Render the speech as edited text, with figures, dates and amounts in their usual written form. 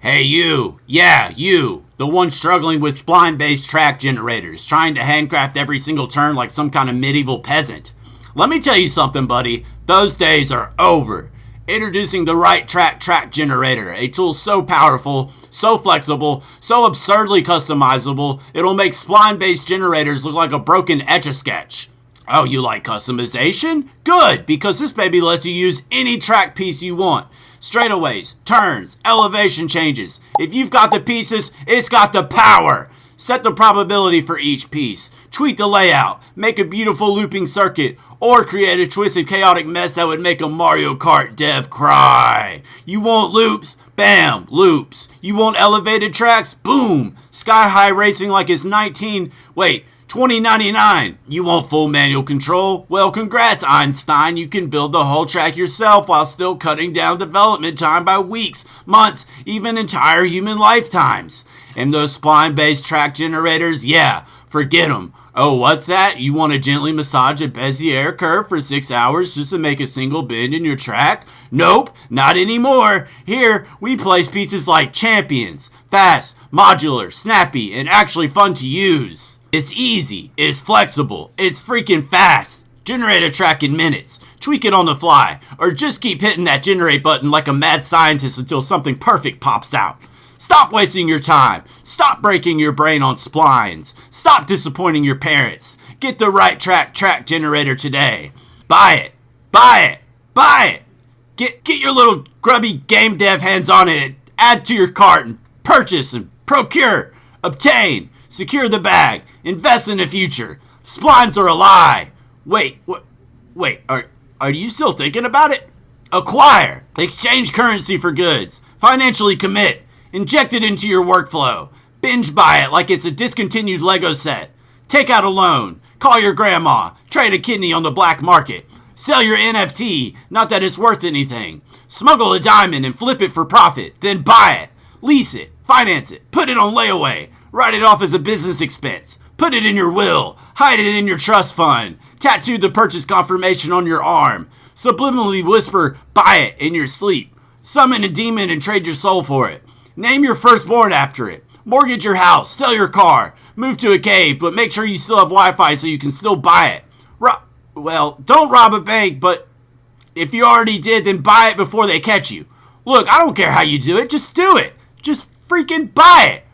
Hey you, yeah, you, the one struggling with spline-based track generators, trying to handcraft every single turn like some kind of medieval peasant. Let me tell you something, buddy, those days are over. Introducing the RightTrack track generator, a tool so powerful, so flexible, so absurdly customizable, it'll make spline-based generators look like a broken Etch-a-Sketch. Oh, you like customization? Good, because this baby lets you use any track piece you want. Straightaways, turns, elevation changes. If you've got the pieces, it's got the power. Set the probability for each piece. Tweak the layout. Make a beautiful looping circuit. Or create a twisted, chaotic mess that would make a Mario Kart dev cry. You want loops? Bam, loops. You want elevated tracks? Boom. Sky-high racing like it's 2099. You want full manual control? Well, congrats, Einstein. You can build the whole track yourself while still cutting down development time by weeks, months, even entire human lifetimes. And those spline-based track generators, yeah, forget them. Oh, what's that? You want to gently massage a Bezier curve for 6 hours just to make a single bend in your track? Nope, not anymore. Here, we place pieces like champions, fast, modular, snappy, and actually fun to use. It's easy, it's flexible, it's freaking fast. Generate a track in minutes, tweak it on the fly, or just keep hitting that generate button like a mad scientist until something perfect pops out. Stop wasting your time. Stop breaking your brain on splines. Stop disappointing your parents. Get the RightTrack track generator today. Buy it. Buy it. Buy it. Get your little grubby game dev hands on it. Add to your cart and purchase and procure. Obtain. Secure the bag. Invest in the future. Splines are a lie. Wait, are you still thinking about it? Acquire. Exchange currency for goods. Financially commit. Inject it into your workflow. Binge buy it like it's a discontinued Lego set. Take out a loan. Call your grandma. Trade a kidney on the black market. Sell your NFT, not that it's worth anything. Smuggle a diamond and flip it for profit. Then buy it. Lease it. Finance it. Put it on layaway. Write it off as a business expense. Put it in your will. Hide it in your trust fund. Tattoo the purchase confirmation on your arm. Subliminally whisper, buy it in your sleep. Summon a demon and trade your soul for it. Name your firstborn after it. Mortgage your house. Sell your car. Move to a cave, but make sure you still have Wi-Fi so you can still buy it. Don't rob a bank, but if you already did, then buy it before they catch you. Look, I don't care how you do it. Just do it. Just freaking buy it.